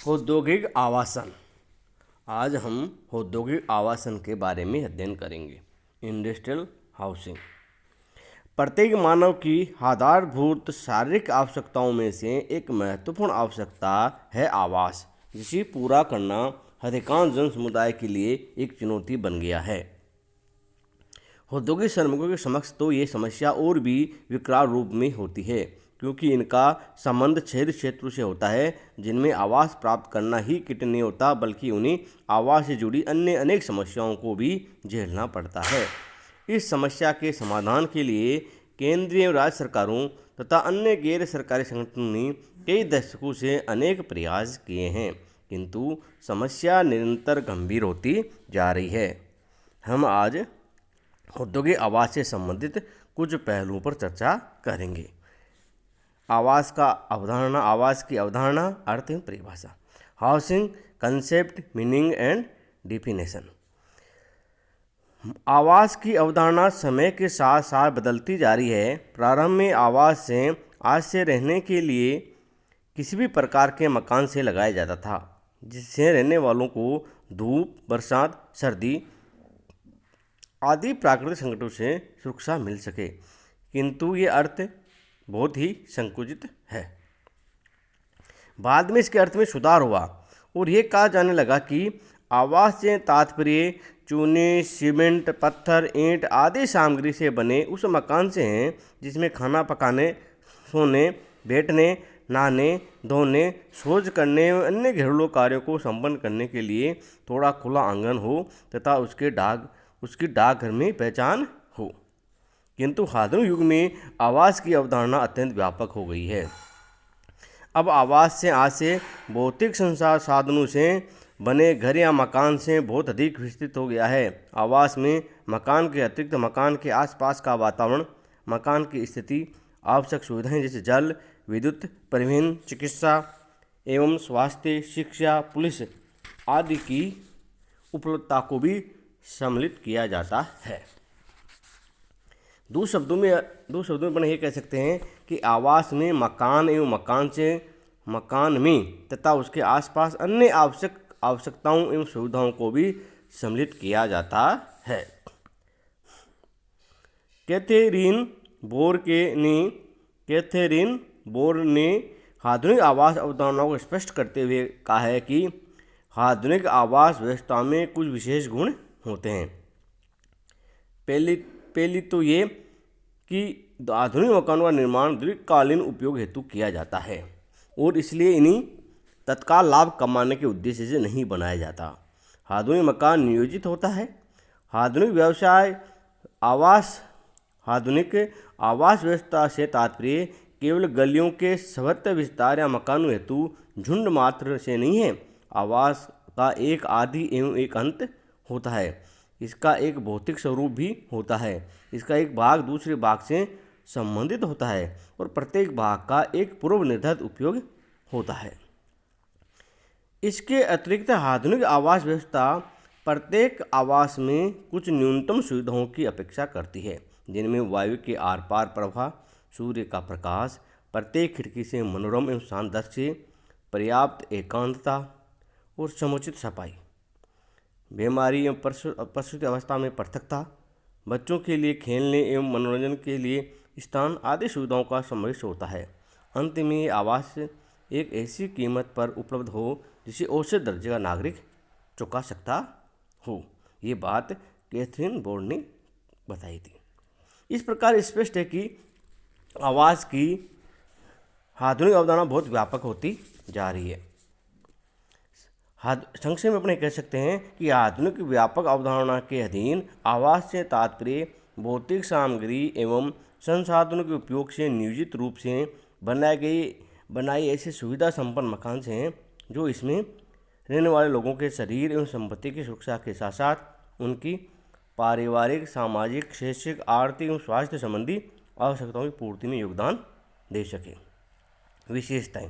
औद्योगिक आवासन। आज हम औद्योगिक आवासन के बारे में अध्ययन करेंगे। इंडस्ट्रियल हाउसिंग प्रत्येक मानव की आधारभूत शारीरिक आवश्यकताओं में से एक महत्वपूर्ण आवश्यकता है आवास, जिसे पूरा करना अधिकांश जन समुदाय के लिए एक चुनौती बन गया है। औद्योगिक श्रमिकों के समक्ष तो ये समस्या और भी विकराल रूप में होती है, क्योंकि इनका संबंध शहरी क्षेत्रों से होता है जिनमें आवास प्राप्त करना ही कठिन नहीं होता, बल्कि उन्हें आवास से जुड़ी अन्य अनेक समस्याओं को भी झेलना पड़ता है। इस समस्या के समाधान के लिए केंद्रीय और राज्य सरकारों तथा अन्य गैर सरकारी संगठनों ने कई दशकों से अनेक प्रयास किए हैं, किंतु समस्या निरंतर गंभीर होती जा रही है। हम आज औद्योगिक आवास से संबंधित कुछ पहलुओं पर चर्चा करेंगे। आवास की अवधारणा, अर्थ एवं परिभाषा। Housing concept, meaning and definition. आवास की अवधारणा समय के साथ साथ बदलती जा रही है। प्रारंभ में आवास से आज से रहने के लिए किसी भी प्रकार के मकान से लगाया जाता था, जिससे रहने वालों को धूप, बरसात, सर्दी आदि प्राकृतिक संकटों से सुरक्षा मिल सके, किंतु ये अर्थ बहुत ही संकुचित है। बाद में इसके अर्थ में सुधार हुआ और ये कहा जाने लगा कि आवास से तात्पर्य चूने, सीमेंट, पत्थर, ईंट आदि सामग्री से बने उस मकान से हैं जिसमें खाना पकाने, सोने, बैठने, नहाने, धोने, शौच करने एवं अन्य घरेलू कार्यों को संपन्न करने के लिए थोड़ा खुला आंगन हो तथा उसकी डाकघर में पहचान हो। किंतु आधुनिक युग में आवास की अवधारणा अत्यंत व्यापक हो गई है। अब आवास से आज से भौतिक साधनों से बने घर या मकान से बहुत अधिक विस्तृत हो गया है। आवास में मकान के अतिरिक्त मकान के आसपास का वातावरण, मकान की स्थिति, आवश्यक सुविधाएं जैसे जल, विद्युत, परिवहन, चिकित्सा एवं स्वास्थ्य, शिक्षा, पुलिस आदि की उपलब्धता को भी सम्मिलित किया जाता है। दो शब्दों में अपन ये कह सकते हैं कि आवास में मकान एवं मकान में तथा उसके आसपास अन्य आवश्यकताओं एवं सुविधाओं को भी सम्मिलित किया जाता है। कैथरीन बोर ने आधुनिक आवास अवधारणा को स्पष्ट करते हुए कहा है कि आधुनिक आवास व्यवस्था में कुछ विशेष गुण होते हैं। पहली तो ये कि आधुनिक मकानों का निर्माण दीर्घकालीन उपयोग हेतु किया जाता है और इसलिए इन्हें तत्काल लाभ कमाने के उद्देश्य से नहीं बनाया जाता। आधुनिक मकान नियोजित होता है। आधुनिक आवास व्यवस्था से तात्पर्य केवल गलियों के सर्वत्र विस्तार या मकानों हेतु झुंड मात्र से नहीं है। आवास का एक आदि एवं एक अंत होता है। इसका एक भौतिक स्वरूप भी होता है। इसका एक भाग दूसरे भाग से संबंधित होता है और प्रत्येक भाग का एक पूर्व निर्धारित उपयोग होता है। इसके अतिरिक्त आधुनिक आवास व्यवस्था प्रत्येक आवास में कुछ न्यूनतम सुविधाओं की अपेक्षा करती है, जिनमें वायु के आर पार प्रवाह, सूर्य का प्रकाश, प्रत्येक खिड़की से मनोरम एवं शांत दृश्य, पर्याप्त एकांतता और समुचित सफाई, बीमारी एवं प्रसूति अवस्था में पृथकता, बच्चों के लिए खेलने एवं मनोरंजन के लिए स्थान आदि सुविधाओं का समावेश होता है। अंत में ये आवास एक ऐसी कीमत पर उपलब्ध हो जिसे औसत दर्जे का नागरिक चुका सकता हो। ये बात कैथरीन बोर ने बताई थी। इस प्रकार स्पष्ट है कि आवास की आधुनिक अवधारणा बहुत व्यापक होती जा रही है। संक्षेप में अपने कह सकते हैं कि आधुनिक व्यापक अवधारणा के अधीन आवास से तात्पर्य भौतिक सामग्री एवं संसाधनों के उपयोग से नियोजित रूप से बनाई ऐसे सुविधा संपन्न मकान से हैं जो इसमें रहने वाले लोगों के शरीर एवं संपत्ति की सुरक्षा के साथ साथ उनकी पारिवारिक, सामाजिक, शैक्षिक, आर्थिक एवं स्वास्थ्य संबंधी आवश्यकताओं की पूर्ति में योगदान दे सके। विशेषताएं।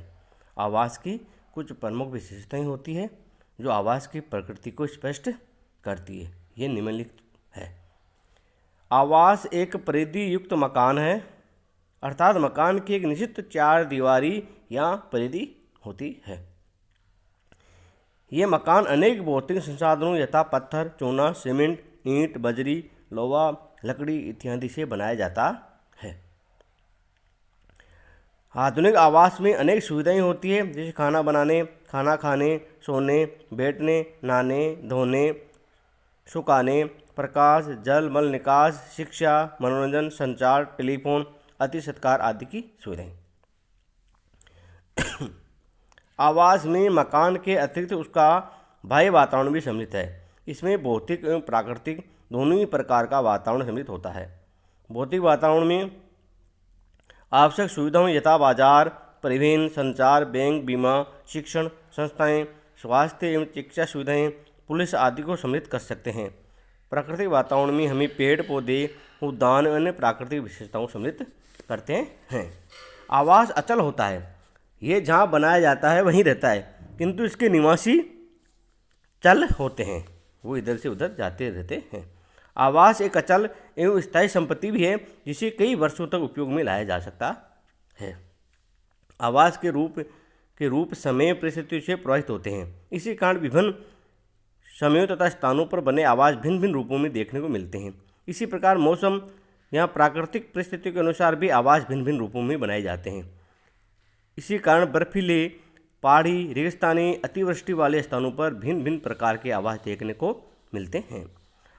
आवास की कुछ प्रमुख विशेषताएं होती है जो आवास की प्रकृति को स्पष्ट करती है। ये निम्नलिखित है। आवास एक परिधि युक्त मकान है, अर्थात मकान की एक निश्चित चार दीवारी या परिधि होती है। ये मकान अनेक भौतिक संसाधनों यथा पत्थर, चूना, सीमेंट, ईंट, बजरी, लोहा, लकड़ी इत्यादि से बनाया जाता है। आधुनिक आवास में अनेक सुविधाएं होती है, जैसे खाना बनाने, खाना खाने, सोने, बैठने, नहाने, धोने, सुखाने, प्रकाश, जल, मल निकास, शिक्षा, मनोरंजन, संचार, टेलीफोन, अतिथि सत्कार आदि की सुविधाएं। आवास में मकान के अतिरिक्त उसका बाह्य वातावरण भी सम्मिलित है। इसमें भौतिक एवं प्राकृतिक दोनों ही प्रकार का वातावरण सम्मिलित होता है। भौतिक वातावरण में आवश्यक सुविधाओं यथा बाजार, परिवहन, संचार, बैंक, बीमा, शिक्षण संस्थाएं, स्वास्थ्य एवं चिकित्सा सुविधाएं, पुलिस आदि को सम्मिलित कर सकते हैं। प्राकृतिक वातावरण में हमें पेड़ पौधे, उद्यान और अन्य प्राकृतिक विशेषताओं सम्मिलित करते हैं। आवास अचल होता है, ये जहाँ बनाया जाता है वहीं रहता है, किंतु इसके निवासी चल होते हैं, वो इधर से उधर जाते रहते हैं। आवास एक अचल एवं स्थायी संपत्ति भी है, जिसे कई वर्षों तक उपयोग में लाया जा सकता है। आवास के रूप समय परिस्थितियों से प्रभावित होते हैं। इसी कारण विभिन्न समयों तथा स्थानों पर बने आवास भिन्न भिन्न रूपों में देखने को मिलते हैं। इसी प्रकार मौसम या प्राकृतिक परिस्थितियों के अनुसार भी आवास भिन्न भिन्न रूपों में बनाए जाते हैं। इसी कारण बर्फीले, पहाड़ी, रेगिस्तानी, अतिवृष्टि वाले स्थानों पर भिन्न भिन्न प्रकार के आवास देखने को मिलते हैं।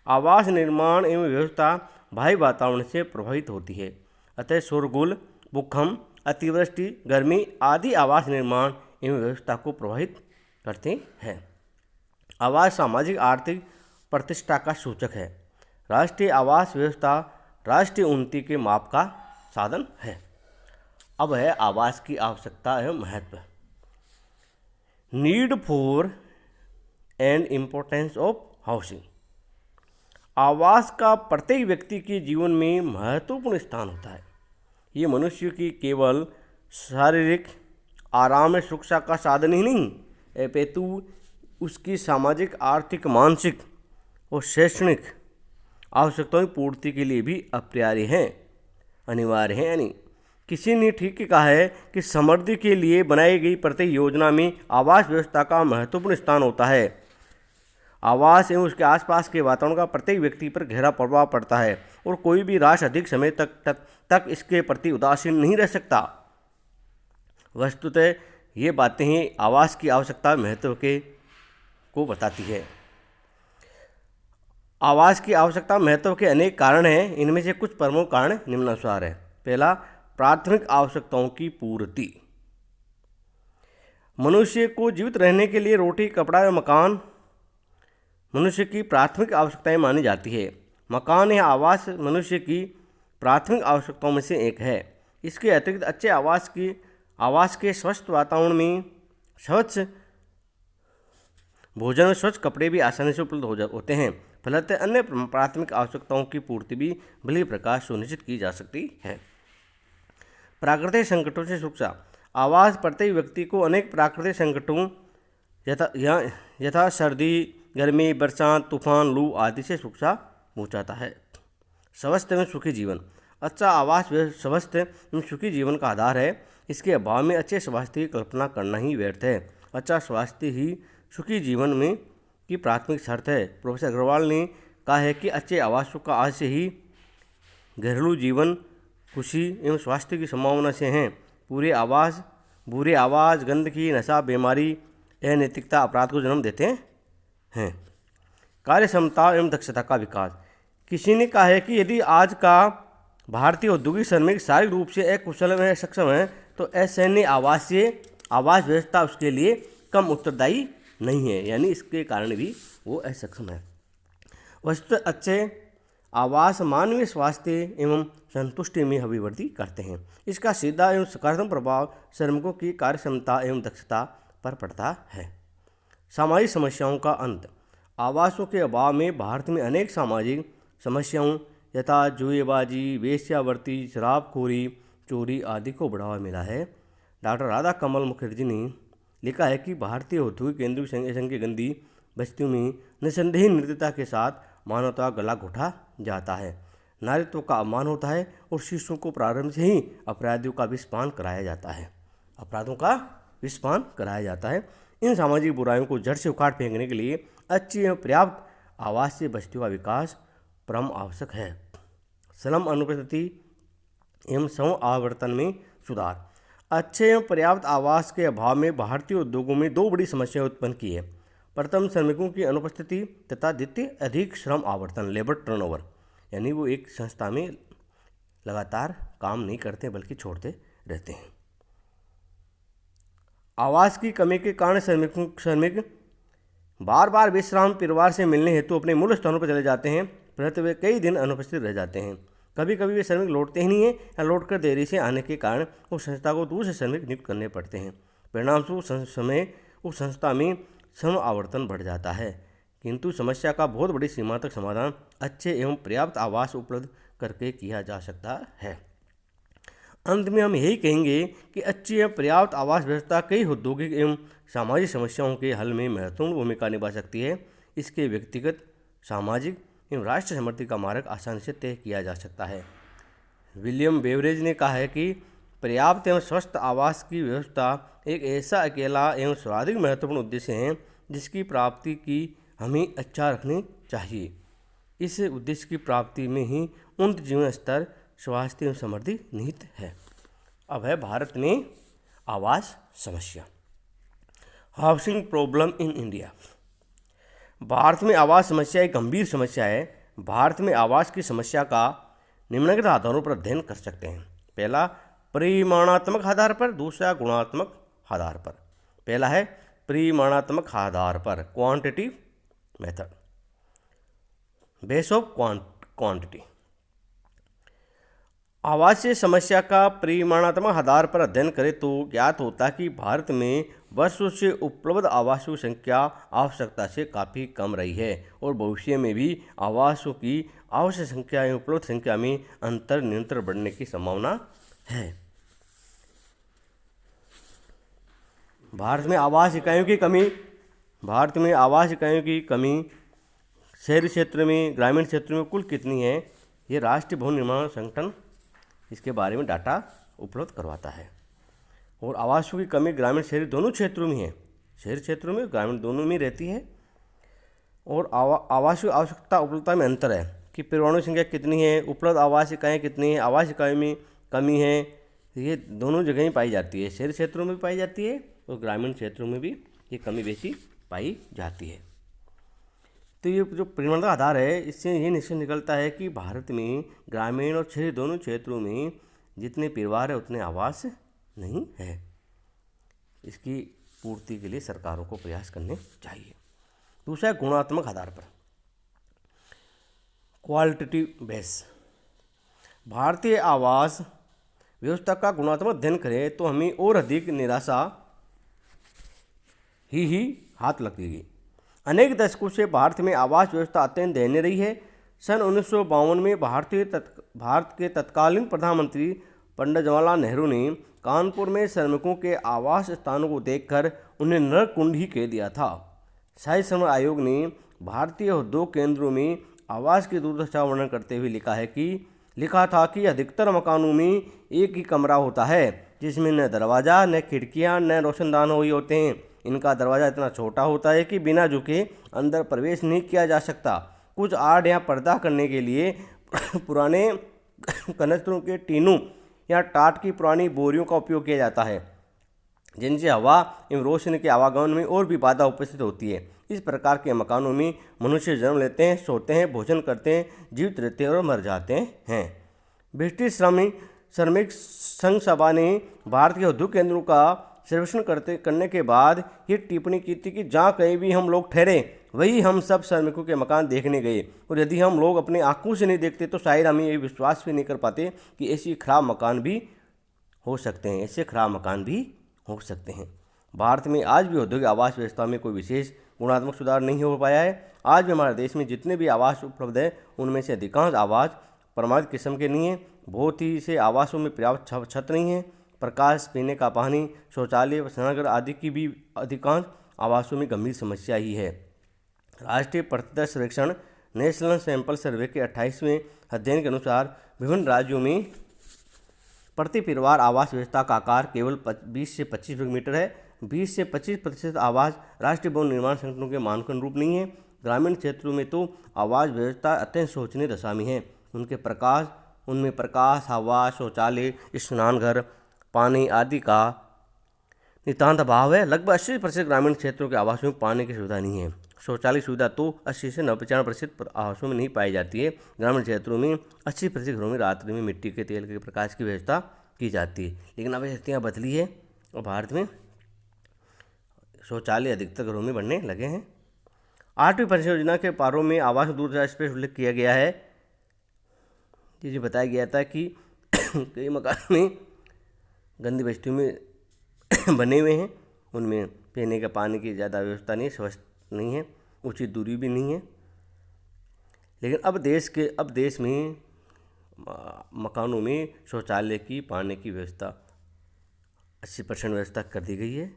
आवास निर्माण एवं व्यवस्था बाह्य वातावरण से प्रभावित होती है, अतः शोरगुल, भूकंप, अतिवृष्टि, गर्मी आदि आवास निर्माण एवं व्यवस्था को प्रभावित करते हैं। आवास सामाजिक आर्थिक प्रतिष्ठा का सूचक है। राष्ट्रीय आवास व्यवस्था राष्ट्रीय उन्नति के माप का साधन है। अब है आवास की आवश्यकता एवं महत्व। Need for and importance of housing. आवास का प्रत्येक व्यक्ति के जीवन में महत्वपूर्ण स्थान होता है। ये मनुष्य की केवल शारीरिक आराम और सुरक्षा का साधन ही नहीं, अपितु उसकी सामाजिक, आर्थिक, मानसिक और शैक्षणिक आवश्यकताओं की पूर्ति के लिए भी अपरिहार्य है, अनिवार्य है। यानी किसी ने ठीक ही कहा है कि समृद्धि के लिए बनाई गई प्रत्येक योजना में आवास व्यवस्था का महत्वपूर्ण स्थान होता है। आवास एवं उसके आसपास के वातावरण का प्रत्येक व्यक्ति पर गहरा प्रभाव पड़ता है और कोई भी राष्ट्र अधिक समय तक इसके प्रति उदासीन नहीं रह सकता। वस्तुतः ये बातें ही आवास की आवश्यकता महत्व को बताती है। आवास की आवश्यकता महत्व के अनेक कारण हैं। इनमें से कुछ प्रमुख कारण निम्नानुसार है। पहला, प्राथमिक आवश्यकताओं की पूर्ति। मनुष्य को जीवित रहने के लिए रोटी, कपड़ा और मकान मनुष्य की प्राथमिक आवश्यकताएं मानी जाती है। मकान या आवास मनुष्य की प्राथमिक आवश्यकताओं में से एक है। इसके अतिरिक्त अच्छे आवास के स्वस्थ वातावरण में स्वच्छ भोजन और स्वच्छ कपड़े भी आसानी से उपलब्ध होते हैं। फलतः अन्य प्राथमिक आवश्यकताओं की पूर्ति भी भली प्रकार सुनिश्चित की जा सकती है। प्राकृतिक संकटों से सुरक्षा। आवास प्रत्येक व्यक्ति को अनेक प्राकृतिक संकटों यथा सर्दी, गर्मी, बरसात, तूफान, लू आदि से सुरक्षा पहुँचाता है। स्वस्थ एवं सुखी जीवन। अच्छा आवास स्वस्थ एवं सुखी जीवन का आधार है। इसके अभाव में अच्छे स्वास्थ्य की कल्पना करना ही व्यर्थ है। अच्छा स्वास्थ्य ही सुखी जीवन में की प्राथमिक शर्त है। प्रोफेसर अग्रवाल ने कहा है कि अच्छे आवासों का आज से ही घरेलू जीवन खुशी एवं स्वास्थ्य की संभावना से हैं। बुरे आवास, गंदगी, नशा, बीमारी, अनैतिकता, अपराध को जन्म देते हैं। कार्य क्षमता एवं दक्षता का विकास। किसी ने कहा है कि यदि आज का भारतीय औद्योगिक श्रमिक शारीरिक रूप से अकुशल व सक्षम है तो असैन्य आवास व्यवस्था उसके लिए कम उत्तरदायी नहीं है, यानी इसके कारण भी वो असक्षम है। वस्तुतः अच्छे आवास मानवीय स्वास्थ्य एवं संतुष्टि में अभिवृद्धि करते हैं। इसका सीधा एवं सकारात्मक प्रभाव श्रमिकों की कार्य क्षमता एवं दक्षता पर पड़ता है। सामाजिक समस्याओं का अंत। आवासों के अभाव में भारत में अनेक सामाजिक समस्याओं यथा जुएबाजी, वेश्यावृत्ति, शराबखोरी, चोरी आदि को बढ़ावा मिला है। डॉक्टर राधा कमल मुखर्जी ने लिखा है कि भारतीय औद्योगिक केंद्रीय संघ की गंदी बस्तियों में निसंदेह निर्दयता के साथ मानवता गला घोटा जाता है, नारीत्व का अपमान होता है और शिशुओं को प्रारंभ से ही अपराधियों का विषपान कराया जाता है। इन सामाजिक बुराइयों को जड़ से उखाड़ फेंकने के लिए अच्छी एवं पर्याप्त आवासीय बस्तियों का विकास परम आवश्यक है। श्रम अनुपस्थिति एवं सम आवर्तन में सुधार। अच्छे एवं पर्याप्त आवास के अभाव में भारतीय उद्योगों में दो बड़ी समस्याएं उत्पन्न की है। प्रथम, श्रमिकों की अनुपस्थिति तथा द्वितीय, अधिक श्रम आवर्तन, लेबर टर्नओवर, यानी वो एक संस्था में लगातार काम नहीं करते बल्कि छोड़ते रहते हैं। आवास की कमी के कारण श्रमिक बार बार विश्राम परिवार से मिलने हेतु अपने मूल स्थानों पर चले जाते हैं, परंतु वे कई दिन अनुपस्थित रह जाते हैं। कभी कभी वे श्रमिक लौटते ही नहीं हैं या लौट कर देरी से आने के कारण उस संस्था को दूसरे श्रमिक नियुक्त करने पड़ते हैं। परिणामस्वरूप उस संस्था में श्रम आवर्तन बढ़ जाता है। किंतु समस्या का बहुत बड़ी सीमा तक समाधान अच्छे एवं पर्याप्त आवास उपलब्ध करके किया जा सकता है। अंत में हम यही कहेंगे कि अच्छी एवं पर्याप्त आवास व्यवस्था कई औद्योगिक एवं सामाजिक समस्याओं के हल में महत्वपूर्ण भूमिका निभा सकती है। इसके व्यक्तिगत, सामाजिक एवं राष्ट्र समृद्धि का मार्ग आसानी से तय किया जा सकता है। विलियम बेवरेज ने कहा है कि पर्याप्त एवं स्वस्थ आवास की व्यवस्था एक ऐसा अकेला एवं सर्वाधिक महत्वपूर्ण उद्देश्य है जिसकी प्राप्ति की हमें इच्छा रखनी चाहिए। इस उद्देश्य की प्राप्ति में ही उन्नत जीवन स्तर, स्वास्थ्य एवं समृद्धि निहित है। अब है भारत में आवास समस्या। Housing problem in India. Bharat में आवास समस्या एक गंभीर समस्या है। भारत में आवास की समस्या का निम्नलिखित आधारों पर अध्ययन कर सकते हैं। पहला, परिमाणात्मक आधार पर, दूसरा गुणात्मक आधार पर। पहला है परिमाणात्मक आधार पर, quantitative method, base of quantity. आवासीय समस्या का परिमाणात्मक आधार पर अध्ययन करें तो ज्ञात होता है कि भारत में वर्षों से उपलब्ध आवासों की संख्या आवश्यकता से काफ़ी कम रही है और भविष्य में भी आवासों की आवश्यक संख्या एवं उपलब्ध संख्या में अंतर निरंतर बढ़ने की संभावना है। भारत में आवास इकाइयों की कमी शहरी क्षेत्र में, ग्रामीण क्षेत्र में कुल कितनी है, ये राष्ट्रीय भवन निर्माण संगठन इसके बारे में डाटा उपलब्ध करवाता है। और आवासों की कमी ग्रामीण शहरी दोनों क्षेत्रों में है, शहरी क्षेत्रों में ग्रामीण दोनों में रहती है। और आवास की आवश्यकता उपलब्धता में अंतर है कि परिवारों की संख्या कितनी है, उपलब्ध आवास इकाइयाँ कितनी है, आवास इकाइयों में कमी है, ये दोनों जगह ही पाई जाती है। शहरी क्षेत्रों में भी पाई जाती है और ग्रामीण क्षेत्रों में भी ये कमी बेसी पाई जाती है। तो ये जो परिमाणात्मक आधार है, इससे ये निश्चय निकलता है कि भारत में ग्रामीण और शहरी दोनों क्षेत्रों में जितने परिवार है उतने आवास नहीं है। इसकी पूर्ति के लिए सरकारों को प्रयास करने चाहिए। दूसरा है गुणात्मक आधार पर, क्वालिटेटिव बेस। भारतीय आवास व्यवस्था का गुणात्मक अध्ययन करें तो हमें और अधिक निराशा ही हाथ लगेगी। अनेक दशकों से भारत में आवास व्यवस्था अत्यंत दयनीय रही है। सन 1952 में भारत के तत्कालीन प्रधानमंत्री पंडित जवाहरलाल नेहरू ने कानपुर में श्रमिकों के आवास स्थानों को देखकर उन्हें नरकुंड ही कह दिया था। शाही श्रम आयोग ने भारतीय उद्योग केंद्रों में आवास की दुर्दशा वर्णन करते हुए लिखा था कि अधिकतर मकानों में एक ही कमरा होता है जिसमें न दरवाज़ा, न खिड़कियां, न रोशनदान हुए होते हैं। इनका दरवाज़ा इतना छोटा होता है कि बिना झुके अंदर प्रवेश नहीं किया जा सकता। कुछ आड़ या पर्दा करने के लिए पुराने कनस्तरों के टीनों या टाट की पुरानी बोरियों का उपयोग किया जाता है, जिनसे हवा एवं रोशनी के आवागमन में और भी बाधा उपस्थित होती है। इस प्रकार के मकानों में मनुष्य जन्म लेते हैं, सोते हैं, भोजन करते हैं, जीवित रहते हैं और मर जाते हैं। ब्रिटिश श्रमिक संघ सभा ने भारत के उद्योग केंद्रों का सर्वेक्षण करने के बाद ये टिप्पणी की थी कि जहाँ कहीं भी हम लोग ठहरे वही हम सब श्रमिकों के मकान देखने गए, और यदि हम लोग अपने आंखों से नहीं देखते तो शायद हम ये विश्वास भी नहीं कर पाते कि ऐसे खराब मकान भी हो सकते हैं। भारत में आज भी औद्योगिक आवास व्यवस्था में कोई विशेष गुणात्मक सुधार नहीं हो पाया है। आज भी हमारे देश में जितने भी आवास उपलब्ध है उनमें से अधिकांश आवास प्रमाणित किस्म के नहीं है। बहुत ही से आवासों में पर्याप्त छत नहीं है। प्रकाश, पीने का पानी, शौचालय, स्नानागार आदि की भी अधिकांश आवासों में गंभीर समस्या ही है। राष्ट्रीय प्रतिदर्श सर्वेक्षण नेशनल सैंपल सर्वे के 28वें अध्ययन के अनुसार विभिन्न राज्यों में प्रति परिवार आवास व्यवस्था का आकार केवल 20 से 25 वर्ग मीटर है, 20 से 25% आवास राष्ट्रीय भवन निर्माण संगठनों के मानक अनुरूप नहीं है। ग्रामीण क्षेत्रों में तो आवास व्यवस्था अत्यंत शोचनीय दशा में है। उनमें प्रकाश, हवा, शौचालय, स्नान घर, पानी आदि का नितांत अभाव है। लगभग 80% ग्रामीण क्षेत्रों के आवासों में पानी की सुविधा नहीं है। शौचालय सुविधा तो 80 से 95% आवासों में नहीं पाई जाती है। ग्रामीण क्षेत्रों में 80% घरों में रात्रि में मिट्टी के तेल के प्रकाश की व्यवस्था की जाती है। लेकिन अब स्थितियाँ बदली है और भारत में शौचालय अधिकतर घरों में बनने लगे हैं। 8वीं परियोजना के पारों में आवास दूरदराज स्पेस उल्लेख किया गया है। ये बताया गया था कि कई मकान में गंदी बस्तियों में बने हुए हैं, उनमें पीने के पानी की ज़्यादा व्यवस्था नहीं है, स्वच्छ नहीं है, उचित दूरी भी नहीं है। लेकिन अब देश में मकानों में शौचालय की, पानी की व्यवस्था 80% व्यवस्था कर दी गई है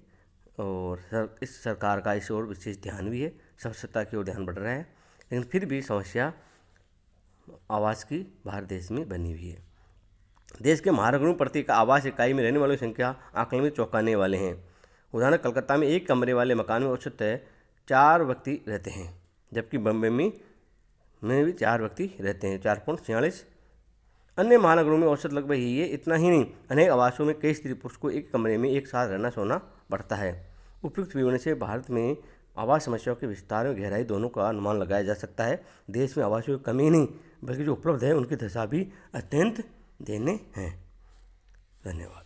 और इस सरकार का इस ओर विशेष ध्यान भी है, स्वच्छता की ओर ध्यान बढ़ रहा है। लेकिन फिर भी समस्या आवास की भारत देश में बनी हुई है। देश के महानगरों में प्रति आवास इकाई में रहने वालों की संख्या आंकलन में चौंकाने वाले हैं। उदाहरण, कलकत्ता में एक कमरे वाले मकान में औसतन 4 व्यक्ति रहते हैं, जबकि बम्बई में भी 4 व्यक्ति रहते हैं, 4.46। अन्य महानगरों में औसत लगभग यही है। इतना ही नहीं, अनेक आवासों में कई स्त्री पुरुष को एक कमरे में एक साथ रहना सोना पड़ता है। उपयुक्त विवरण से भारत में आवास समस्याओं के विस्तार और गहराई दोनों का अनुमान लगाया जा सकता है। देश में आवासों की कमी नहीं, बल्कि जो उपलब्ध है उनकी दशा भी अत्यंत दयनीय है। धन्यवाद।